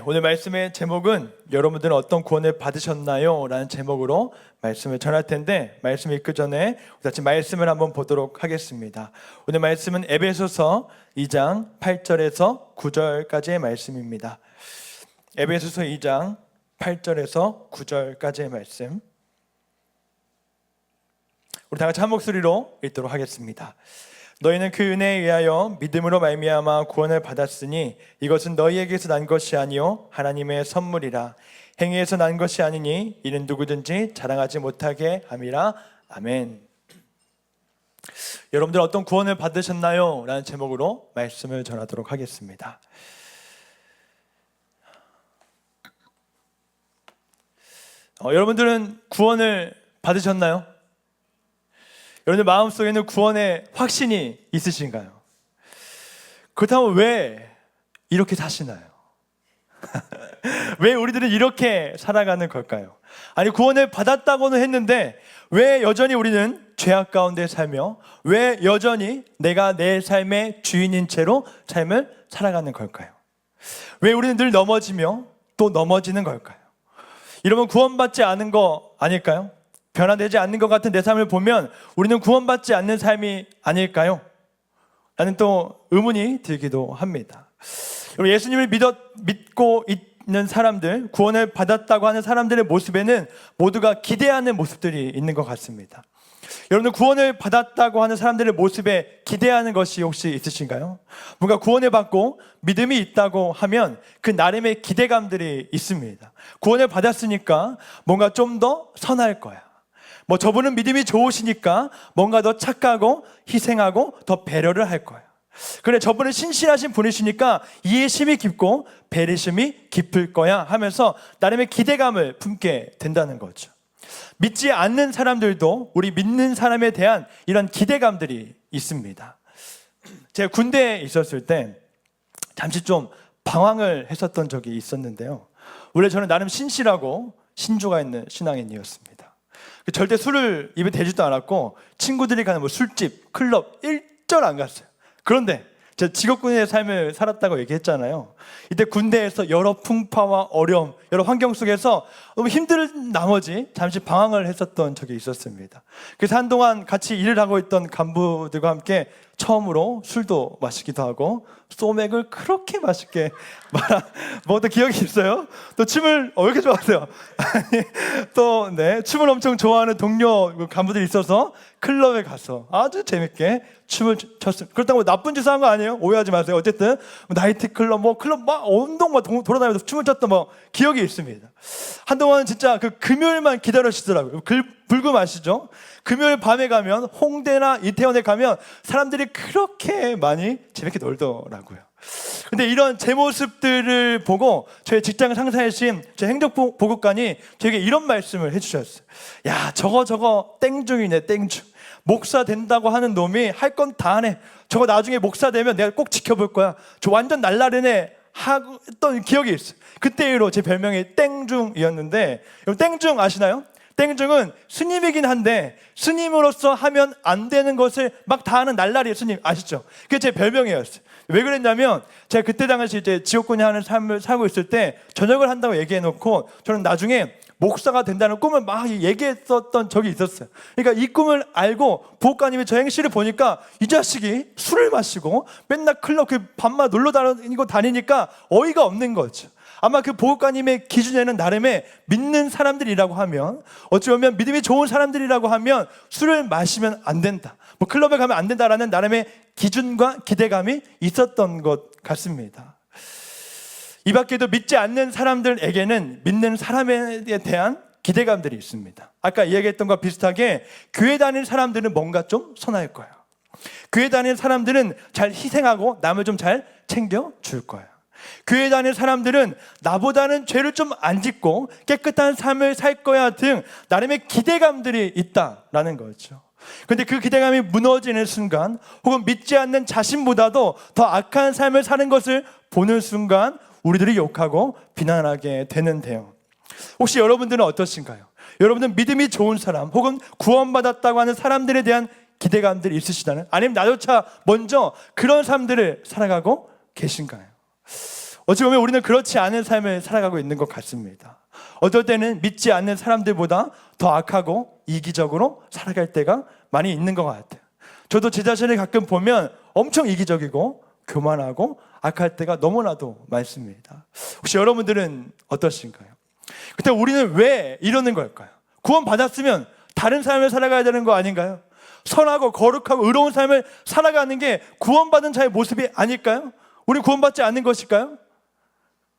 오늘 말씀의 제목은 여러분들은 어떤 구원을 받으셨나요? 라는 제목으로 말씀을 전할 텐데, 말씀 읽기 전에 같이 말씀을 한번 보도록 하겠습니다. 오늘 말씀은 에베소서 2장 8절에서 9절까지의 말씀입니다. 에베소서 2장 8절에서 9절까지의 말씀, 우리 다 같이 한 목소리로 읽도록 하겠습니다. 너희는 그 은혜에 의하여 믿음으로 말미암아 구원을 받았으니 이것은 너희에게서 난 것이 아니요 하나님의 선물이라. 행위에서 난 것이 아니니 이는 누구든지 자랑하지 못하게 함이라. 아멘. 여러분들 어떤 구원을 받으셨나요? 라는 제목으로 말씀을 전하도록 하겠습니다. 여러분들은 구원을 받으셨나요? 여러분들 마음속에는 구원의 확신이 있으신가요? 그렇다면 왜 이렇게 사시나요? 왜 우리들은 이렇게 살아가는 걸까요? 아니, 구원을 받았다고는 했는데 왜 여전히 우리는 죄악 가운데 살며 왜 여전히 내가 내 삶의 주인인 채로 삶을 살아가는 걸까요? 왜 우리는 늘 넘어지며 또 넘어지는 걸까요? 이러면 구원받지 않은 거 아닐까요? 변화되지 않는 것 같은 내 삶을 보면 우리는 구원받지 않는 삶이 아닐까요? 라는 또 의문이 들기도 합니다. 예수님을 믿고 있는 사람들, 구원을 받았다고 하는 사람들의 모습에는 모두가 기대하는 모습들이 있는 것 같습니다. 여러분들 구원을 받았다고 하는 사람들의 모습에 기대하는 것이 혹시 있으신가요? 뭔가 구원을 받고 믿음이 있다고 하면 그 나름의 기대감들이 있습니다. 구원을 받았으니까 뭔가 좀 더 선할 거야. 저분은 믿음이 좋으시니까 뭔가 더 착하고 희생하고 더 배려를 할 거예요. 그래, 저분은 신실하신 분이시니까 이해심이 깊고 배려심이 깊을 거야 하면서 나름의 기대감을 품게 된다는 거죠. 믿지 않는 사람들도 우리 믿는 사람에 대한 이런 기대감들이 있습니다. 제가 군대에 있었을 때 잠시 좀 방황을 했었던 적이 있었는데요. 원래 저는 나름 신실하고 신조가 있는 신앙인이었습니다. 절대 술을 입에 대지도 않았고 친구들이 가는 술집, 클럽 일절 안 갔어요. 그런데 제가 직업군의 삶을 살았다고 얘기했잖아요. 이때 군대에서 여러 풍파와 어려움, 여러 환경 속에서 너무 힘든 나머지 잠시 방황을 했었던 적이 있었습니다. 그래서 한동안 같이 일을 하고 있던 간부들과 함께 처음으로 술도 마시기도 하고 소맥을 그렇게 맛있게 먹었던 기억이 있어요. 또 춤을 왜 이렇게 좋아하세요? 아니, 또 춤을 엄청 좋아하는 동료 간부들이 있어서 클럽에 가서 아주 재밌게 춤을 췄습니다. 그렇다고 나쁜 짓을 한 거 아니에요? 오해하지 마세요. 어쨌든 나이트클럽 클럽 온동 돌아다니면서 춤을 췄던 기억이 있습니다. 한동안 진짜 그 금요일만 기다려주시더라고요. 불금 아시죠? 금요일 밤에 가면 홍대나 이태원에 가면 사람들이 그렇게 많이 재밌게 놀더라고요. 근데 이런 제 모습들을 보고 저희 직장 상사이신 제 행정보고관이 저에게 이런 말씀을 해주셨어요. 야, 저거 땡중이네, 땡중. 목사 된다고 하는 놈이 할 건 다 하네. 저거 나중에 목사 되면 내가 꼭 지켜볼 거야. 저 완전 날라리네 했던 기억이 있어요. 그때 이후로 제 별명이 땡중이었는데, 땡중 아시나요? 땡중은 스님이긴 한데 스님으로서 하면 안 되는 것을 막 다 하는 날라리 스님 아시죠? 그게 제 별명이었어요. 왜 그랬냐면 제가 그때 당시 이제 지옥군이 하는 삶을 살고 있을 때 전역을 한다고 얘기해놓고 저는 나중에 목사가 된다는 꿈을 막 얘기했었던 적이 있었어요. 그러니까 이 꿈을 알고 부목사님이 저 행실을 보니까 이 자식이 술을 마시고 맨날 클럽 밤마다 놀러 다니니까 어이가 없는 거죠. 아마 그 보호관님의 기준에는 나름의 믿는 사람들이라고 하면, 어찌 보면 믿음이 좋은 사람들이라고 하면 술을 마시면 안 된다, 클럽에 가면 안 된다라는 나름의 기준과 기대감이 있었던 것 같습니다. 이 밖에도 믿지 않는 사람들에게는 믿는 사람에 대한 기대감들이 있습니다. 아까 이야기했던 것과 비슷하게 교회 다니는 사람들은 뭔가 좀 선할 거예요. 교회 다니는 사람들은 잘 희생하고 남을 좀 잘 챙겨줄 거예요. 교회 다니는 사람들은 나보다는 죄를 좀 안 짓고 깨끗한 삶을 살 거야 등 나름의 기대감들이 있다라는 거죠. 그런데 그 기대감이 무너지는 순간, 혹은 믿지 않는 자신보다도 더 악한 삶을 사는 것을 보는 순간 우리들이 욕하고 비난하게 되는데요. 혹시 여러분들은 어떠신가요? 여러분들은 믿음이 좋은 사람 혹은 구원받았다고 하는 사람들에 대한 기대감들이 있으시다는, 아니면 나조차 먼저 그런 삶들을 살아가고 계신가요? 어찌 보면 우리는 그렇지 않은 삶을 살아가고 있는 것 같습니다. 어떨 때는 믿지 않는 사람들보다 더 악하고 이기적으로 살아갈 때가 많이 있는 것 같아요. 저도 제 자신을 가끔 보면 엄청 이기적이고 교만하고 악할 때가 너무나도 많습니다. 혹시 여러분들은 어떠신가요? 그때 우리는 왜 이러는 걸까요? 구원 받았으면 다른 삶을 살아가야 되는 거 아닌가요? 선하고 거룩하고 의로운 삶을 살아가는 게 구원받은 자의 모습이 아닐까요? 우리 구원받지 않는 것일까요?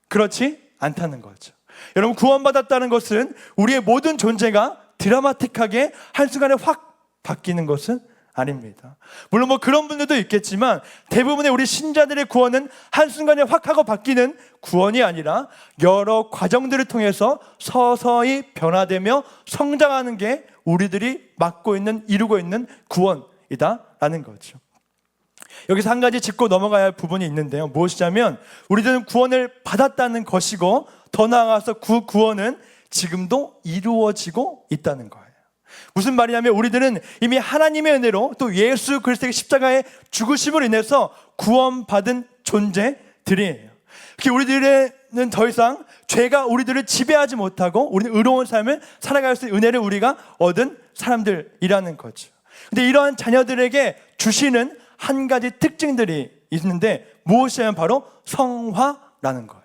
그렇지 않다는 거죠. 여러분, 구원받았다는 것은 우리의 모든 존재가 드라마틱하게 한순간에 확 바뀌는 것은 아닙니다. 물론 그런 분들도 있겠지만 대부분의 우리 신자들의 구원은 한순간에 확 하고 바뀌는 구원이 아니라 여러 과정들을 통해서 서서히 변화되며 성장하는 게 우리들이 이루고 있는 구원이다라는 거죠. 여기서 한 가지 짚고 넘어가야 할 부분이 있는데요. 무엇이냐면 우리들은 구원을 받았다는 것이고 더 나아가서 그 구원은 지금도 이루어지고 있다는 거예요. 무슨 말이냐면 우리들은 이미 하나님의 은혜로 또 예수 그리스도의 십자가의 죽으심으로 인해서 구원받은 존재들이에요. 우리들은 더 이상 죄가 우리들을 지배하지 못하고 우리는 의로운 삶을 살아갈 수 있는 은혜를 우리가 얻은 사람들이라는 거죠. 근데 이러한 자녀들에게 주시는 한 가지 특징들이 있는데 무엇이냐면 바로 성화라는 거예요.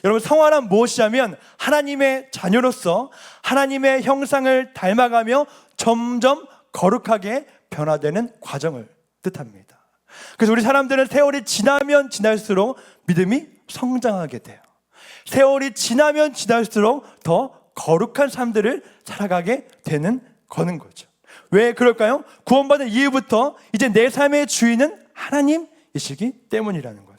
여러분, 성화란 무엇이냐면 하나님의 자녀로서 하나님의 형상을 닮아가며 점점 거룩하게 변화되는 과정을 뜻합니다. 그래서 우리 사람들은 세월이 지나면 지날수록 믿음이 성장하게 돼요. 세월이 지나면 지날수록 더 거룩한 삶들을 살아가게 거는 거죠. 왜 그럴까요? 구원받은 이후부터 이제 내 삶의 주인은 하나님이시기 때문이라는 거죠.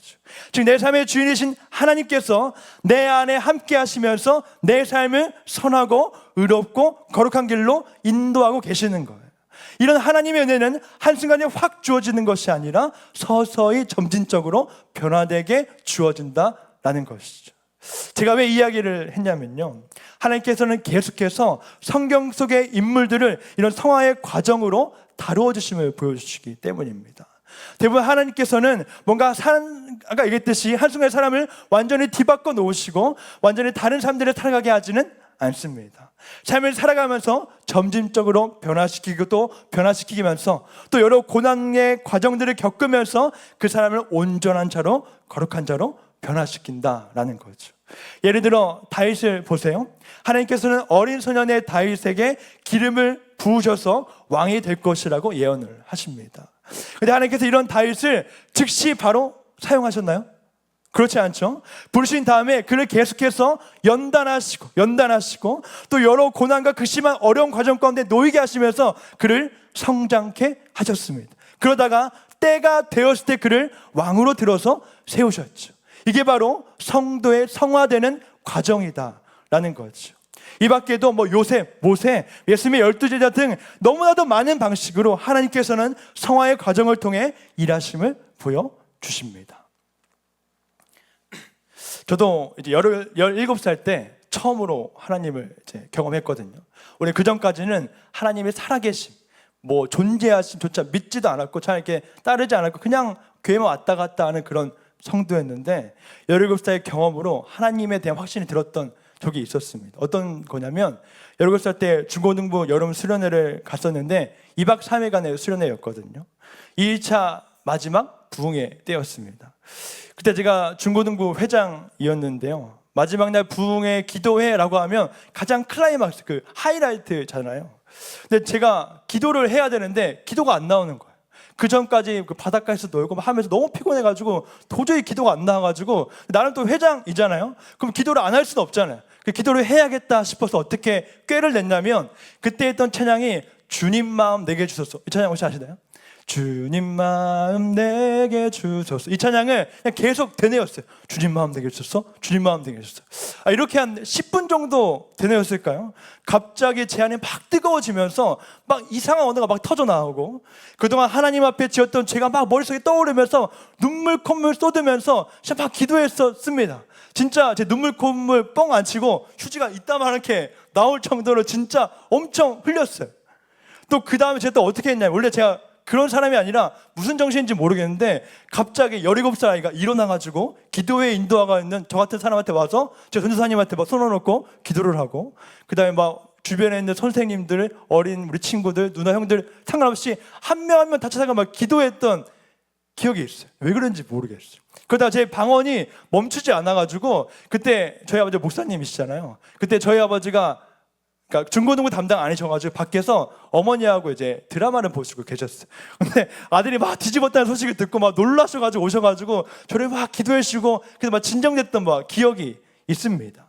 즉 내 삶의 주인이신 하나님께서 내 안에 함께 하시면서 내 삶을 선하고 의롭고 거룩한 길로 인도하고 계시는 거예요. 이런 하나님의 은혜는 한순간에 확 주어지는 것이 아니라 서서히 점진적으로 변화되게 주어진다라는 것이죠. 제가 왜 이 이야기를 했냐면요, 하나님께서는 계속해서 성경 속의 인물들을 이런 성화의 과정으로 다루어 주심을 보여주시기 때문입니다. 대부분 하나님께서는 뭔가 아까 얘기했듯이 한순간에 사람을 완전히 뒤바꿔 놓으시고 완전히 다른 삶들을 살아가게 하지는 않습니다. 삶을 살아가면서 점진적으로 변화시키고 또 변화시키면서 또 여러 고난의 과정들을 겪으면서 그 사람을 온전한 자로 거룩한 자로 변화시킨다라는 거죠. 예를 들어 다윗을 보세요. 하나님께서는 어린 소년의 다윗에게 기름을 부으셔서 왕이 될 것이라고 예언을 하십니다. 그런데 하나님께서 이런 다윗을 즉시 바로 사용하셨나요? 그렇지 않죠. 부르신 다음에 그를 계속해서 연단하시고 또 여러 고난과 극심한 어려운 과정 가운데 놓이게 하시면서 그를 성장케 하셨습니다. 그러다가 때가 되었을 때 그를 왕으로 들어서 세우셨죠. 이게 바로 성도의 성화되는 과정이다라는 거죠. 이 밖에도 요셉, 모세, 예수님의 12제자 등 너무나도 많은 방식으로 하나님께서는 성화의 과정을 통해 일하심을 보여주십니다. 저도 이제 17살 때 처음으로 하나님을 이제 경험했거든요. 우리 그 전까지는 하나님의 살아계심, 존재하심조차 믿지도 않았고 잘 이렇게 따르지 않았고 그냥 교회만 왔다 갔다 하는 그런 성도였는데 17살의 경험으로 하나님에 대한 확신이 들었던 적이 있었습니다. 어떤 거냐면 17살 때 중고등부 여름 수련회를 갔었는데 2박 3일간의 수련회였거든요. 2차 마지막 부흥회 때였습니다. 그때 제가 중고등부 회장이었는데요. 마지막 날 부흥회 기도회라고 하면 가장 클라이막스, 하이라이트잖아요. 근데 제가 기도를 해야 되는데 기도가 안 나오는 거예요. 그 전까지 바닷가에서 놀고 하면서 너무 피곤해가지고 도저히 기도가 안 나와가지고 나는 또 회장이잖아요. 그럼 기도를 안 할 수는 없잖아요. 기도를 해야겠다 싶어서 어떻게 꾀를 냈냐면 그때 했던 찬양이 주님 마음 내게 주소서. 이 찬양 혹시 아시나요? 주님 마음 내게 주소서. 이 찬양을 그냥 계속 되뇌었어요. 주님 마음 내게 주소서, 주님 마음 내게 주소서. 이렇게 한 10분 정도 되뇌었을까요? 갑자기 제 안이 막 뜨거워지면서 막 이상한 언어가 막 터져 나오고 그동안 하나님 앞에 지었던 죄가 막 머릿속에 떠오르면서 눈물 콧물 쏟으면서 진짜 막 기도했었습니다. 진짜 제 눈물 콧물 뻥 안 치고 휴지가 이따만하게 나올 정도로 진짜 엄청 흘렸어요. 또 그 다음에 제가 또 어떻게 했냐면 원래 제가 그런 사람이 아니라 무슨 정신인지 모르겠는데 갑자기 17살 아이가 일어나가지고 기도회 인도하고 있는 저 같은 사람한테 와서 저 전도사님한테 막 손을 놓고 기도를 하고, 그 다음에 막 주변에 있는 선생님들, 어린 우리 친구들, 누나 형들 상관없이 한 명 한 명 다 찾아가 막 기도했던 기억이 있어요. 왜 그런지 모르겠어요. 그러다 제 방언이 멈추지 않아가지고, 그때 저희 아버지 목사님이시잖아요. 그때 저희 아버지가 그러니까 중고등부 담당 아니셔가지고 밖에서 어머니하고 이제 드라마를 보시고 계셨어요. 근데 아들이 막 뒤집었다는 소식을 듣고 막 놀라셔가지고 오셔가지고 저를 막 기도해 주시고, 그래서 막 진정됐던 막 기억이 있습니다.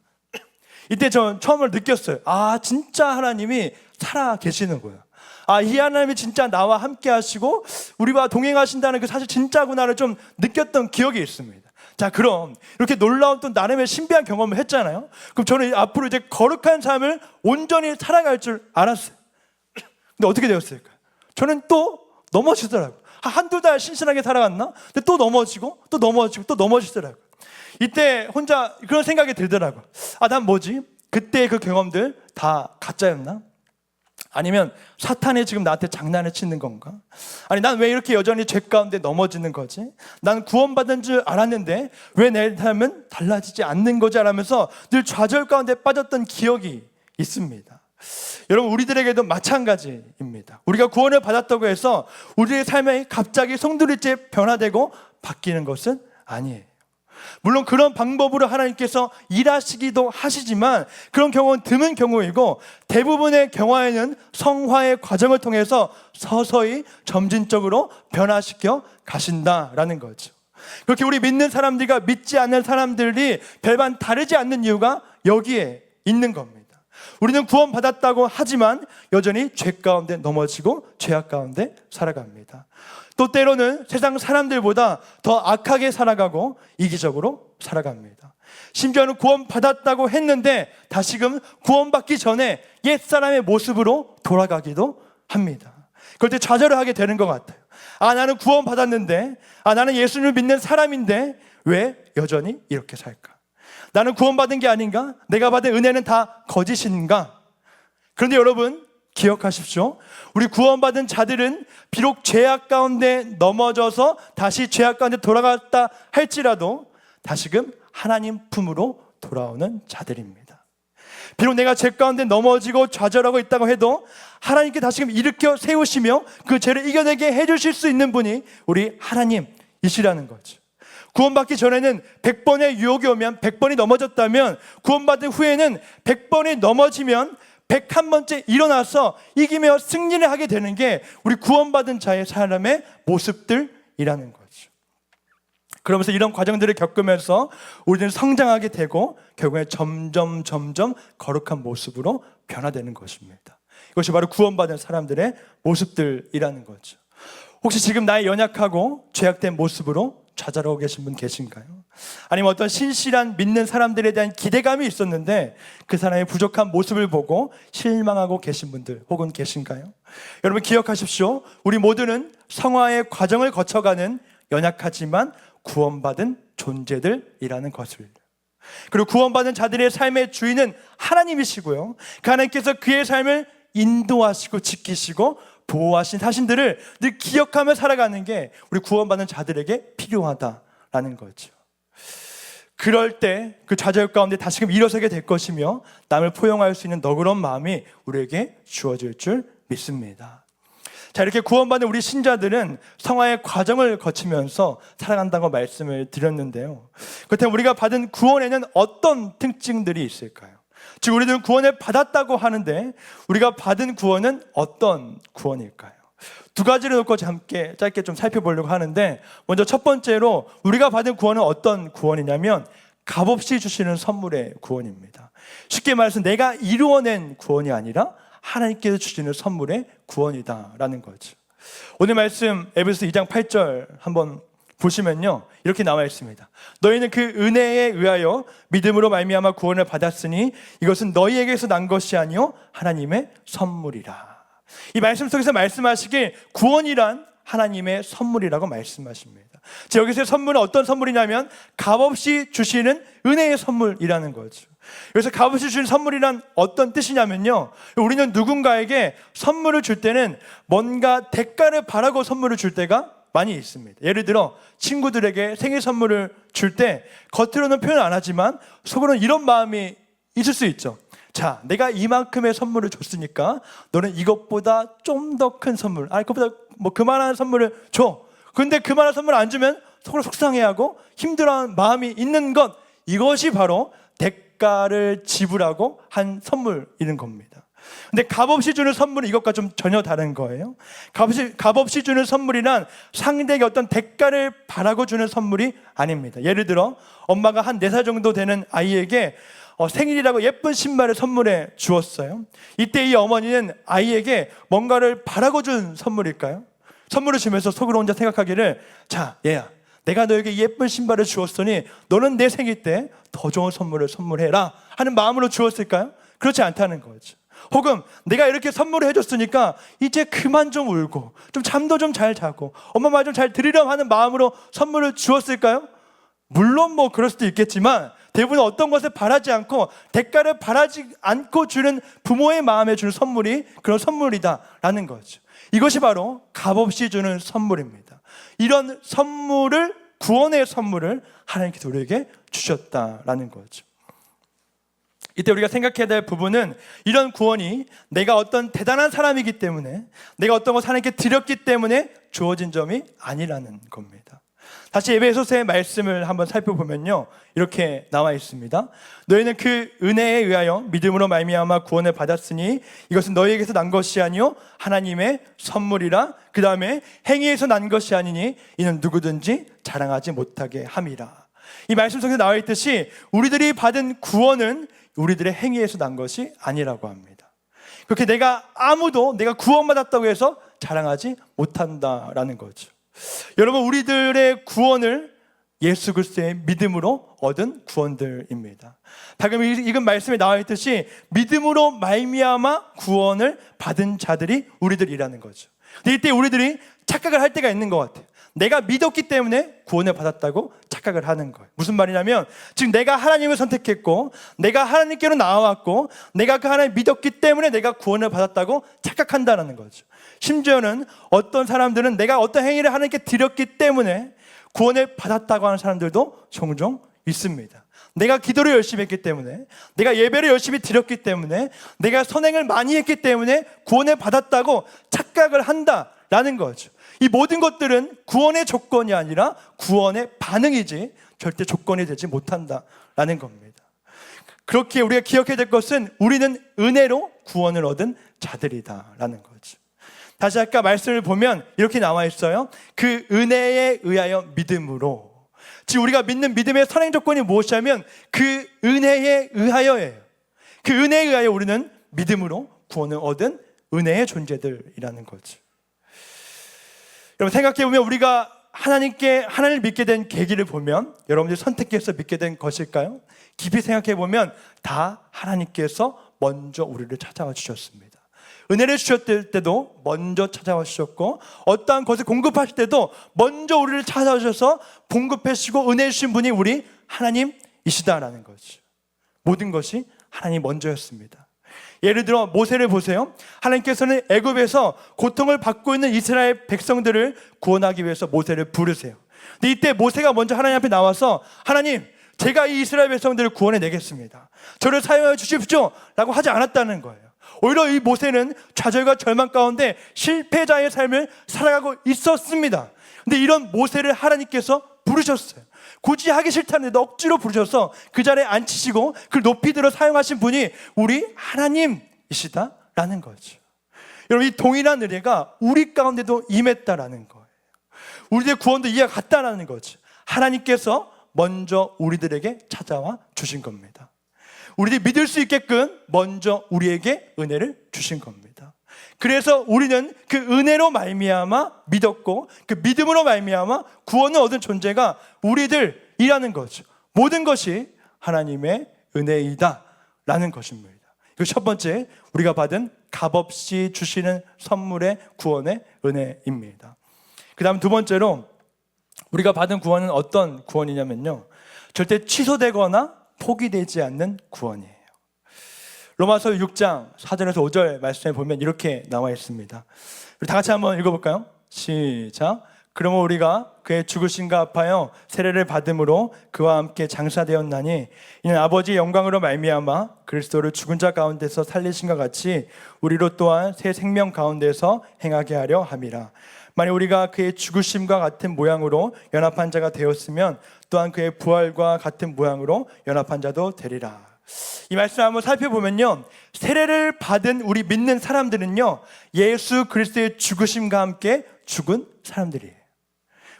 이때 전 처음으로 느꼈어요. 아, 진짜 하나님이 살아 계시는 거예요. 아, 이 하나님이 진짜 나와 함께 하시고 우리와 동행하신다는 그 사실 진짜구나를 좀 느꼈던 기억이 있습니다. 자, 그럼 이렇게 놀라운 또 나름의 신비한 경험을 했잖아요. 그럼 저는 앞으로 이제 거룩한 삶을 온전히 살아갈 줄 알았어요. 근데 어떻게 되었을까요? 저는 또 넘어지더라고요. 한두 달 신실하게 살아갔나? 근데 또 넘어지고 또 넘어지고 또 넘어지더라고요. 이때 혼자 그런 생각이 들더라고요. 아, 난 뭐지? 그때의 그 경험들 다 가짜였나? 아니면 사탄이 지금 나한테 장난을 치는 건가? 아니, 난 왜 이렇게 여전히 죄 가운데 넘어지는 거지? 난 구원받은 줄 알았는데 왜 내 삶은 달라지지 않는 거지? 라면서 늘 좌절 가운데 빠졌던 기억이 있습니다. 여러분, 우리들에게도 마찬가지입니다. 우리가 구원을 받았다고 해서 우리의 삶이 갑자기 송두리째 변화되고 바뀌는 것은 아니에요. 물론 그런 방법으로 하나님께서 일하시기도 하시지만 그런 경우는 드문 경우이고, 대부분의 경우에는 성화의 과정을 통해서 서서히 점진적으로 변화시켜 가신다라는 거죠. 그렇게 우리 믿는 사람들과 믿지 않는 사람들이 별반 다르지 않는 이유가 여기에 있는 겁니다. 우리는 구원받았다고 하지만 여전히 죄 가운데 넘어지고 죄악 가운데 살아갑니다. 또 때로는 세상 사람들보다 더 악하게 살아가고 이기적으로 살아갑니다. 심지어는 구원받았다고 했는데 다시금 구원받기 전에 옛사람의 모습으로 돌아가기도 합니다. 그럴 때 좌절을 하게 되는 것 같아요. 아, 나는 구원받았는데, 아, 나는 예수님을 믿는 사람인데 왜 여전히 이렇게 살까? 나는 구원받은 게 아닌가? 내가 받은 은혜는 다 거짓인가? 그런데 여러분, 기억하십시오. 우리 구원받은 자들은 비록 죄악 가운데 넘어져서 다시 죄악 가운데 돌아갔다 할지라도 다시금 하나님 품으로 돌아오는 자들입니다. 비록 내가 죄 가운데 넘어지고 좌절하고 있다고 해도 하나님께 다시금 일으켜 세우시며 그 죄를 이겨내게 해주실 수 있는 분이 우리 하나님이시라는 거죠. 구원받기 전에는 100번의 유혹이 오면 100번이 넘어졌다면, 구원받은 후에는 100번이 넘어지면 101번째 일어나서 이기며 승리를 하게 되는 게 우리 구원받은 자의 사람의 모습들이라는 거죠. 그러면서 이런 과정들을 겪으면서 우리는 성장하게 되고 결국에 점점 거룩한 모습으로 변화되는 것입니다. 이것이 바로 구원받은 사람들의 모습들이라는 거죠. 혹시 지금 나의 연약하고 죄악된 모습으로 좌절하고 계신 분 계신가요? 아니면 어떤 신실한 믿는 사람들에 대한 기대감이 있었는데 그 사람의 부족한 모습을 보고 실망하고 계신 분들 혹은 계신가요? 여러분, 기억하십시오. 우리 모두는 성화의 과정을 거쳐가는 연약하지만 구원받은 존재들이라는 것을. 그리고 구원받은 자들의 삶의 주인은 하나님이시고요, 그 하나님께서 그의 삶을 인도하시고 지키시고 보호하신 사신들을 늘 기억하며 살아가는 게 우리 구원받는 자들에게 필요하다라는 거죠. 그럴 때 그 좌절 가운데 다시금 일어서게 될 것이며 남을 포용할 수 있는 너그러운 마음이 우리에게 주어질 줄 믿습니다. 자, 이렇게 구원받는 우리 신자들은 성화의 과정을 거치면서 살아간다고 말씀을 드렸는데요, 그렇다면 우리가 받은 구원에는 어떤 특징들이 있을까요? 즉, 우리들은 구원을 받았다고 하는데 우리가 받은 구원은 어떤 구원일까요? 두 가지를 놓고 함께 짧게 좀 살펴보려고 하는데, 먼저 첫 번째로 우리가 받은 구원은 어떤 구원이냐면 값없이 주시는 선물의 구원입니다. 쉽게 말해서 내가 이루어낸 구원이 아니라 하나님께서 주시는 선물의 구원이다라는 거죠. 오늘 말씀 에베소 2장 8절 한번 보시면요, 이렇게 나와 있습니다. 너희는 그 은혜에 의하여 믿음으로 말미암아 구원을 받았으니 이것은 너희에게서 난 것이 아니요 하나님의 선물이라. 이 말씀 속에서 말씀하시길 구원이란 하나님의 선물이라고 말씀하십니다. 자, 여기서의 선물은 어떤 선물이냐면 값없이 주시는 은혜의 선물이라는 거죠. 그래서 값없이 주시는 선물이란 어떤 뜻이냐면요, 우리는 누군가에게 선물을 줄 때는 뭔가 대가를 바라고 선물을 줄 때가 많이 있습니다. 예를 들어 친구들에게 생일 선물을 줄 때 겉으로는 표현 안 하지만 속으로는 이런 마음이 있을 수 있죠. 자, 내가 이만큼의 선물을 줬으니까 너는 이것보다 좀 더 큰 선물, 그것보다 그만한 선물을 줘. 근데 그만한 선물 안 주면 속으로 속상해하고 힘들어하는 마음이 있는 것, 이것이 바로 대가를 지불하고 한 선물이는 겁니다. 근데 값없이 주는 선물은 이것과 좀 전혀 다른 거예요. 값없이 주는 선물이란 상대에게 어떤 대가를 바라고 주는 선물이 아닙니다. 예를 들어 엄마가 한 4살 정도 되는 아이에게 생일이라고 예쁜 신발을 선물해 주었어요. 이때 이 어머니는 아이에게 뭔가를 바라고 준 선물일까요? 선물을 주면서 속으로 혼자 생각하기를, 자, 얘야, 내가 너에게 예쁜 신발을 주었으니 너는 내 생일 때 더 좋은 선물을 선물해라 하는 마음으로 주었을까요? 그렇지 않다는 거죠. 혹은 내가 이렇게 선물을 해줬으니까 이제 그만 좀 울고 좀 잠도 좀 잘 자고 엄마 말 좀 잘 들으렴 하는 마음으로 선물을 주었을까요? 물론 그럴 수도 있겠지만 대부분 어떤 것을 바라지 않고 대가를 바라지 않고 주는 부모의 마음에 주는 선물이 그런 선물이다라는 거죠. 이것이 바로 값없이 주는 선물입니다. 이런 선물을, 구원의 선물을 하나님께서 우리에게 주셨다라는 거죠. 이때 우리가 생각해야 될 부분은 이런 구원이 내가 어떤 대단한 사람이기 때문에, 내가 어떤 것을 하나님께 드렸기 때문에 주어진 점이 아니라는 겁니다. 다시 에베소서의 말씀을 한번 살펴보면요, 이렇게 나와 있습니다. 너희는 그 은혜에 의하여 믿음으로 말미암아 구원을 받았으니 이것은 너희에게서 난 것이 아니요 하나님의 선물이라. 그 다음에 행위에서 난 것이 아니니 이는 누구든지 자랑하지 못하게 함이라. 이 말씀 속에 나와 있듯이 우리들이 받은 구원은 우리들의 행위에서 난 것이 아니라고 합니다. 그렇게 내가 구원받았다고 해서 자랑하지 못한다라는 거죠. 여러분, 우리들의 구원을 예수 그리스도의 믿음으로 얻은 구원들입니다. 방금 읽은 말씀에 나와 있듯이 믿음으로 말미암아 구원을 받은 자들이 우리들이라는 거죠. 근데 이때 우리들이 착각을 할 때가 있는 것 같아요. 내가 믿었기 때문에 구원을 받았다고 착각을 하는 거예요. 무슨 말이냐면 지금 내가 하나님을 선택했고 내가 하나님께로 나와왔고 내가 그 하나님을 믿었기 때문에 내가 구원을 받았다고 착각한다는 거죠. 심지어는 어떤 사람들은 내가 어떤 행위를 하나님께 드렸기 때문에 구원을 받았다고 하는 사람들도 종종 있습니다. 내가 기도를 열심히 했기 때문에, 내가 예배를 열심히 드렸기 때문에, 내가 선행을 많이 했기 때문에 구원을 받았다고 착각을 한다라는 거죠. 이 모든 것들은 구원의 조건이 아니라 구원의 반응이지 절대 조건이 되지 못한다라는 겁니다. 그렇게 우리가 기억해야 될 것은 우리는 은혜로 구원을 얻은 자들이다라는 거죠. 다시 아까 말씀을 보면 이렇게 나와 있어요. 그 은혜에 의하여 믿음으로. 지금 우리가 믿는 믿음의 선행 조건이 무엇이냐면 그 은혜에 의하여예요. 그 은혜에 의하여 우리는 믿음으로 구원을 얻은 은혜의 존재들이라는 거죠. 여러분, 생각해보면 우리가 하나님을 믿게 된 계기를 보면 여러분들이 선택해서 믿게 된 것일까요? 깊이 생각해보면 다 하나님께서 먼저 우리를 찾아와 주셨습니다. 은혜를 주셨을 때도 먼저 찾아와 주셨고 어떠한 것을 공급하실 때도 먼저 우리를 찾아와 주셔서 공급해 주시고 은혜 주신 분이 우리 하나님이시다라는 거죠. 모든 것이 하나님 먼저였습니다. 예를 들어 모세를 보세요. 하나님께서는 애굽에서 고통을 받고 있는 이스라엘 백성들을 구원하기 위해서 모세를 부르세요. 근데 이때 모세가 먼저 하나님 앞에 나와서 하나님, 제가 이 이스라엘 백성들을 구원해 내겠습니다. 저를 사용하여 주십시오 라고 하지 않았다는 거예요. 오히려 이 모세는 좌절과 절망 가운데 실패자의 삶을 살아가고 있었습니다. 근데 이런 모세를 하나님께서 부르셨어요. 굳이 하기 싫다는데 억지로 부르셔서 그 자리에 앉히시고 그를 높이 들어 사용하신 분이 우리 하나님이시다라는 거죠. 여러분, 이 동일한 은혜가 우리 가운데도 임했다라는 거예요. 우리들의 구원도 이해가 같다라는 거죠. 하나님께서 먼저 우리들에게 찾아와 주신 겁니다. 우리들이 믿을 수 있게끔 먼저 우리에게 은혜를 주신 겁니다. 그래서 우리는 그 은혜로 말미암아 믿었고 그 믿음으로 말미암아 구원을 얻은 존재가 우리들이라는 거죠. 모든 것이 하나님의 은혜이다라는 것입니다. 그 첫 번째, 우리가 받은 값없이 주시는 선물의 구원의 은혜입니다. 그 다음 두 번째로 우리가 받은 구원은 어떤 구원이냐면요, 절대 취소되거나 포기되지 않는 구원이에요. 로마서 6장 4절에서 5절 말씀에 보면 이렇게 나와 있습니다. 우리 다 같이 한번 읽어볼까요? 시작. 그러면 우리가 그의 죽으심과 합하여 세례를 받음으로 그와 함께 장사되었나니 이는 아버지의 영광으로 말미암아 그리스도를 죽은 자 가운데서 살리신과 같이 우리로 또한 새 생명 가운데서 행하게 하려 함이라. 만약 우리가 그의 죽으심과 같은 모양으로 연합한 자가 되었으면 또한 그의 부활과 같은 모양으로 연합한 자도 되리라. 이 말씀을 한번 살펴보면요, 세례를 받은 우리 믿는 사람들은요, 예수 그리스도의 죽으심과 함께 죽은 사람들이에요.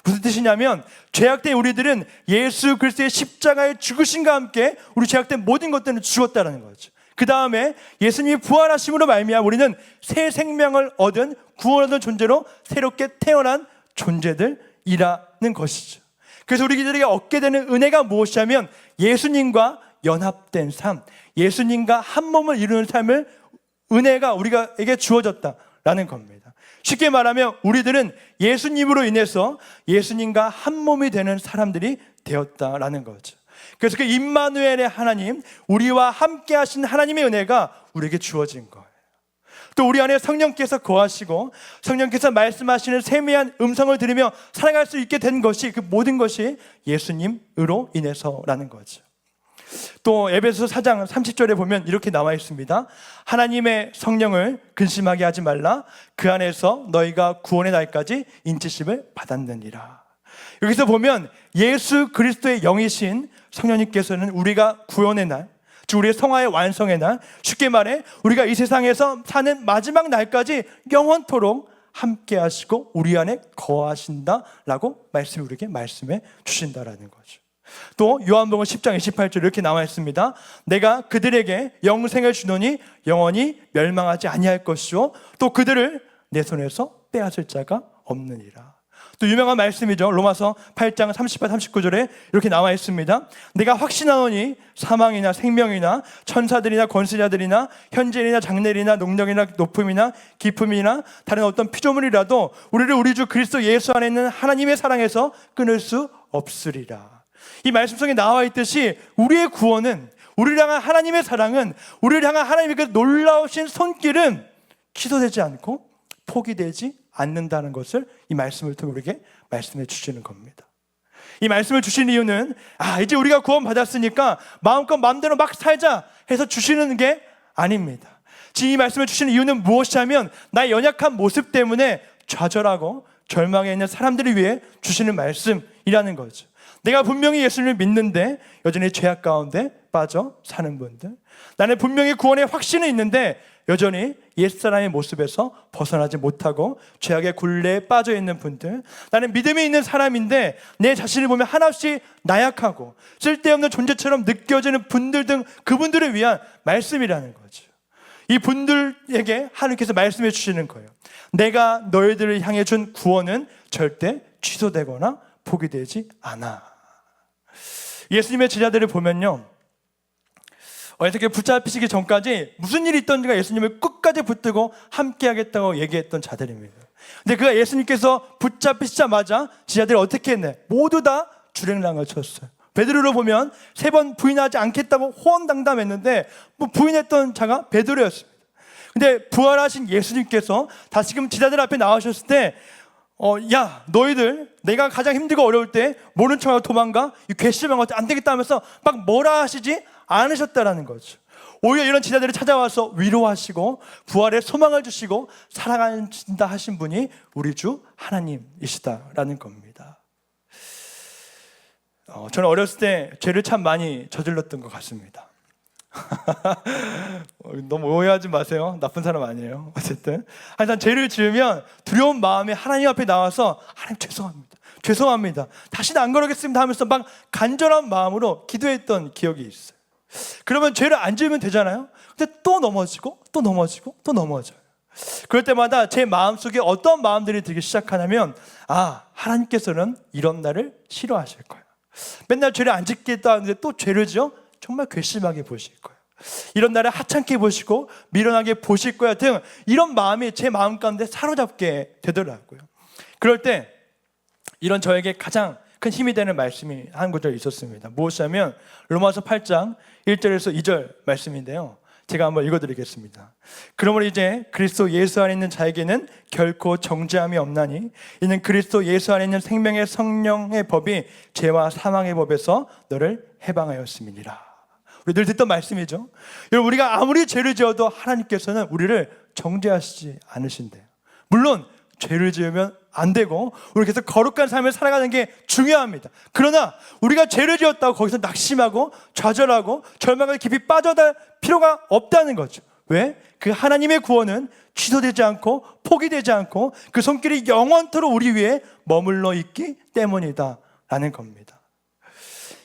무슨 뜻이냐면, 죄악된 우리들은 예수 그리스도의 십자가의 죽으심과 함께 우리 죄악된 모든 것들은 죽었다는 거죠. 그 다음에 예수님이 부활하심으로 말미암아 우리는 새 생명을 얻은, 구원 얻은 존재로 새롭게 태어난 존재들이라는 것이죠. 그래서 우리들에게 얻게 되는 은혜가 무엇이냐면, 예수님과 연합된 삶, 예수님과 한 몸을 이루는 삶을, 은혜가 우리에게 주어졌다라는 겁니다. 쉽게 말하면 우리들은 예수님으로 인해서 예수님과 한 몸이 되는 사람들이 되었다라는 거죠. 그래서 그 임마누엘의 하나님, 우리와 함께 하신 하나님의 은혜가 우리에게 주어진 거예요. 또 우리 안에 성령께서 거하시고 성령께서 말씀하시는 세미한 음성을 들으며 살아갈 수 있게 된 것이, 그 모든 것이 예수님으로 인해서라는 거죠. 또 에베소서 4장 30절에 보면 이렇게 나와 있습니다. 하나님의 성령을 근심하게 하지 말라. 그 안에서 너희가 구원의 날까지 인치심을 받았느니라. 여기서 보면 예수 그리스도의 영이신 성령님께서는 우리가 구원의 날, 즉 우리의 성화의 완성의 날, 쉽게 말해 우리가 이 세상에서 사는 마지막 날까지 영원토록 함께 하시고 우리 안에 거하신다라고 말씀이 우리에게 말씀해 주신다라는 거죠. 또 요한복음 10장 28절 이렇게 나와 있습니다. 내가 그들에게 영생을 주노니 영원히 멸망하지 아니할 것이요 또 그들을 내 손에서 빼앗을 자가 없느니라. 또 유명한 말씀이죠. 로마서 8장 38, 39절에 이렇게 나와 있습니다. 내가 확신하노니 사망이나 생명이나 천사들이나 권세자들이나 현재이나 장래이나 능력이나 높음이나 깊음이나 다른 어떤 피조물이라도 우리를 우리 주 그리스도 예수 안에 있는 하나님의 사랑에서 끊을 수 없으리라. 이 말씀 속에 나와 있듯이 우리의 구원은, 우리를 향한 하나님의 사랑은, 우리를 향한 하나님의 그 놀라우신 손길은 취소되지 않고 포기되지 않는다는 것을 이 말씀을 통해 우리에게 말씀해 주시는 겁니다. 이 말씀을 주신 이유는, 이제 우리가 구원 받았으니까 마음껏 마음대로 막 살자 해서 주시는 게 아닙니다. 지금 이 말씀을 주시는 이유는 무엇이냐면, 나의 연약한 모습 때문에 좌절하고 절망에 있는 사람들을 위해 주시는 말씀이라는 거죠. 내가 분명히 예수님을 믿는데 여전히 죄악 가운데 빠져 사는 분들, 나는 분명히 구원의 확신은 있는데 여전히 옛사람의 모습에서 벗어나지 못하고 죄악의 굴레에 빠져 있는 분들, 나는 믿음이 있는 사람인데 내 자신을 보면 한없이 나약하고 쓸데없는 존재처럼 느껴지는 분들 등 그분들을 위한 말씀이라는 거죠. 이 분들에게 하나님께서 말씀해 주시는 거예요. 내가 너희들을 향해 준 구원은 절대 취소되거나 포기되지 않아. 예수님의 제자들을 보면요, 어떻게 붙잡히시기 전까지 무슨 일이 있던지가 예수님을 끝까지 붙들고 함께 하겠다고 얘기했던 자들입니다. 근데 그가 예수님께서 붙잡히시자마자 제자들이 어떻게 했나요? 모두 다 주랭랑을 쳤어요. 베드로를 보면 3번 부인하지 않겠다고 호언당담했는데 부인했던 자가 베드로였습니다. 근데 부활하신 예수님께서 다시금 제자들 앞에 나오셨을 때 야, 너희들 내가 가장 힘들고 어려울 때 모른 척하고 도망가? 이 괘씸한 것 안 되겠다 하면서 막 뭐라 하시지 않으셨다라는 거죠. 오히려 이런 제자들이 찾아와서 위로하시고 부활의 소망을 주시고 사랑하신다 하신 분이 우리 주 하나님이시다라는 겁니다. 저는 어렸을 때 죄를 참 많이 저질렀던 것 같습니다. 너무 오해하지 마세요. 나쁜 사람 아니에요. 어쨌든 항상 죄를 지으면 두려운 마음에 하나님 앞에 나와서 하나님 죄송합니다, 다시는 안 그러겠습니다 하면서 막 간절한 마음으로 기도했던 기억이 있어요. 그러면 죄를 안 지으면 되잖아요. 근데 또 넘어지고 그럴 때마다 제 마음속에 어떤 마음들이 들기 시작하냐면, 하나님께서는 이런 나를 싫어하실 거예요. 맨날 죄를 안 짓겠다 하는데 또 죄를 지어? 정말 괘씸하게 보실 거예요. 이런 나를 하찮게 보시고 미련하게 보실 거야 등 이런 마음이 제 마음 가운데 사로잡게 되더라고요. 그럴 때 이런 저에게 가장 큰 힘이 되는 말씀이 한 구절 있었습니다. 무엇이냐면 로마서 8장 1절에서 2절 말씀인데요, 제가 한번 읽어드리겠습니다. 그러므로 이제 그리스도 예수 안에 있는 자에게는 결코 정죄함이 없나니 이는 그리스도 예수 안에 있는 생명의 성령의 법이 죄와 사망의 법에서 너를 해방하였음이니라. 우리 늘 듣던 말씀이죠. 여러분, 우리가 아무리 죄를 지어도 하나님께서는 우리를 정죄하시지 않으신대요. 물론 죄를 지으면 안 되고 우리 계속 거룩한 삶을 살아가는 게 중요합니다. 그러나 우리가 죄를 지었다고 거기서 낙심하고 좌절하고 절망에 깊이 빠져들 필요가 없다는 거죠. 왜? 그 하나님의 구원은 취소되지 않고 포기되지 않고 그 손길이 영원토록 우리 위에 머물러 있기 때문이다 라는 겁니다.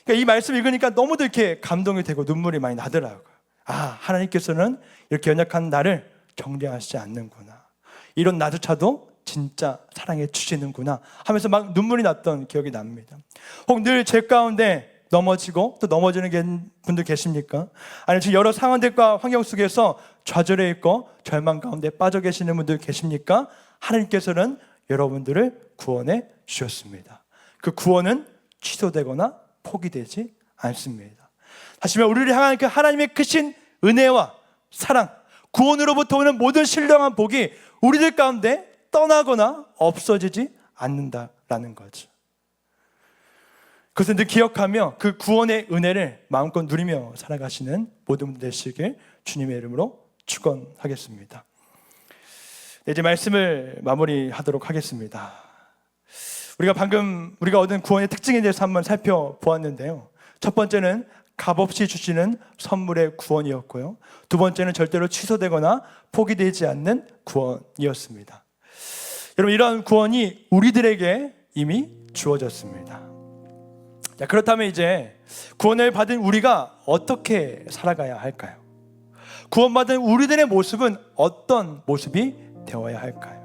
그러니까 이 말씀 읽으니까 너무도 이렇게 감동이 되고 눈물이 많이 나더라고요. 아, 하나님께서는 이렇게 연약한 나를 정죄하시지 않는구나, 이런 나조차도 진짜 사랑해 주시는구나 하면서 막 눈물이 났던 기억이 납니다. 혹 늘 죄 가운데 넘어지고 또 넘어지는 분들 계십니까? 아니면 지금 여러 상황들과 환경 속에서 좌절해 있고 절망 가운데 빠져 계시는 분들 계십니까? 하나님께서는 여러분들을 구원해 주셨습니다. 그 구원은 취소되거나 포기되지 않습니다. 다시 말해 우리를 향한 그 하나님의 크신 은혜와 사랑, 구원으로부터 오는 모든 신령한 복이 우리들 가운데 떠나거나 없어지지 않는다라는 거죠. 그것을 늘 기억하며 그 구원의 은혜를 마음껏 누리며 살아가시는 모든 분들 되시길 주님의 이름으로 축원하겠습니다. 이제 말씀을 마무리하도록 하겠습니다. 우리가 얻은 구원의 특징에 대해서 한번 살펴보았는데요, 첫 번째는 값없이 주시는 선물의 구원이었고요, 두 번째는 절대로 취소되거나 포기되지 않는 구원이었습니다. 여러분, 이러한 구원이 우리들에게 이미 주어졌습니다. 자, 그렇다면 이제 구원을 받은 우리가 어떻게 살아가야 할까요? 구원받은 우리들의 모습은 어떤 모습이 되어야 할까요?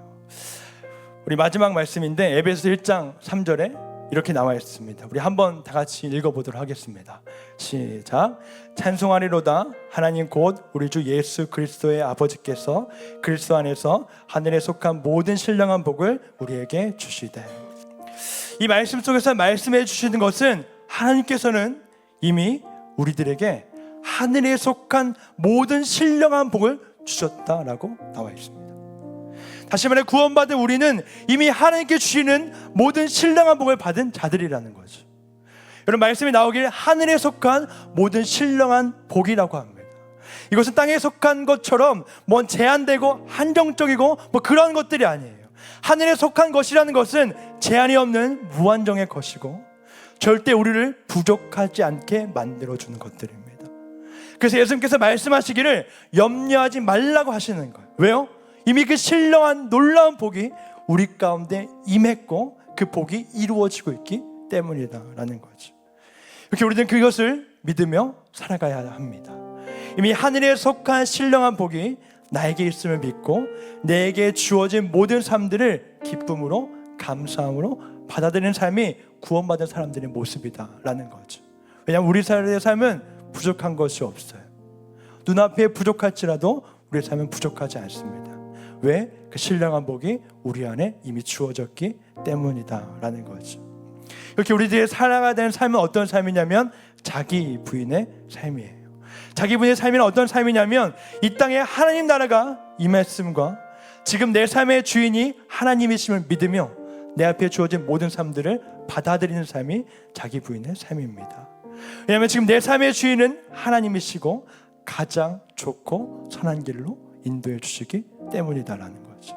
우리 마지막 말씀인데 에베소 1장 3절에 이렇게 나와 있습니다. 우리 한번 다 같이 읽어보도록 하겠습니다. 시작. 찬송하리로다 하나님 곧 우리 주 예수 그리스도의 아버지께서 그리스도 안에서 하늘에 속한 모든 신령한 복을 우리에게 주시되. 이 말씀 속에서 말씀해 주시는 것은 하나님께서는 이미 우리들에게 하늘에 속한 모든 신령한 복을 주셨다라고 나와 있습니다. 다시 말해 구원받은 우리는 이미 하나님께 주시는 모든 신령한 복을 받은 자들이라는 거죠. 여러분, 말씀이 나오길 하늘에 속한 모든 신령한 복이라고 합니다. 이것은 땅에 속한 것처럼 뭔 제한되고 한정적이고 뭐 그런 것들이 아니에요. 하늘에 속한 것이라는 것은 제한이 없는 무한정의 것이고 절대 우리를 부족하지 않게 만들어주는 것들입니다. 그래서 예수님께서 말씀하시기를 염려하지 말라고 하시는 거예요. 왜요? 이미 그 신령한 놀라운 복이 우리 가운데 임했고 그 복이 이루어지고 있기 때문이다라는 거죠. 이렇게 우리는 그것을 믿으며 살아가야 합니다. 이미 하늘에 속한 신령한 복이 나에게 있음을 믿고 내게 주어진 모든 삶들을 기쁨으로 감사함으로 받아들이는 삶이 구원받은 사람들의 모습이다라는 거죠. 왜냐하면 우리 삶은 부족한 것이 없어요. 눈앞에 부족할지라도 우리 삶은 부족하지 않습니다. 왜? 그 신령한 복이 우리 안에 이미 주어졌기 때문이다라는 거죠. 이렇게 우리들이 살아가야 되는 삶은 어떤 삶이냐면 자기 부인의 삶이에요. 자기 부인의 삶은 어떤 삶이냐면 이 땅에 하나님 나라가 임했음과 지금 내 삶의 주인이 하나님이심을 믿으며 내 앞에 주어진 모든 삶들을 받아들이는 삶이 자기 부인의 삶입니다. 왜냐하면 지금 내 삶의 주인은 하나님이시고 가장 좋고 선한 길로 인도해 주시기 때문이다라는 거죠.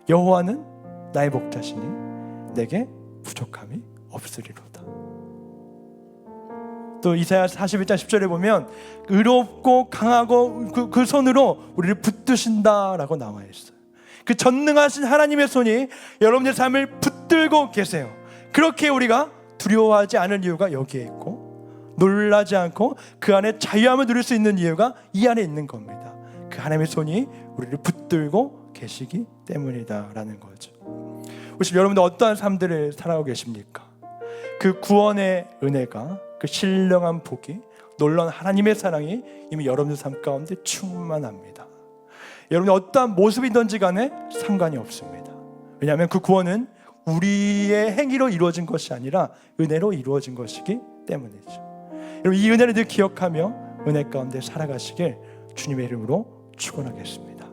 여호와는 나의 목자시니 내게 부족함이 없으리로다. 또 이사야 41장 10절에 보면 의롭고 강하고 그 손으로 우리를 붙드신다라고 나와 있어요. 그 전능하신 하나님의 손이 여러분의 삶을 붙들고 계세요. 그렇게 우리가 두려워하지 않을 이유가 여기에 있고 놀라지 않고 그 안에 자유함을 누릴 수 있는 이유가 이 안에 있는 겁니다. 그 하나님의 손이 우리를 붙들고 계시기 때문이다라는 거죠. 혹시 여러분들 어떠한 삶들을 살아가고 계십니까? 그 구원의 은혜가, 그 신령한 복이, 놀라운 하나님의 사랑이 이미 여러분들 삶 가운데 충만합니다. 여러분이 어떠한 모습이든지 간에 상관이 없습니다. 왜냐하면 그 구원은 우리의 행위로 이루어진 것이 아니라 은혜로 이루어진 것이기 때문이죠. 여러분, 이 은혜를 늘 기억하며 은혜 가운데 살아가시길 주님의 이름으로 축원하겠습니다.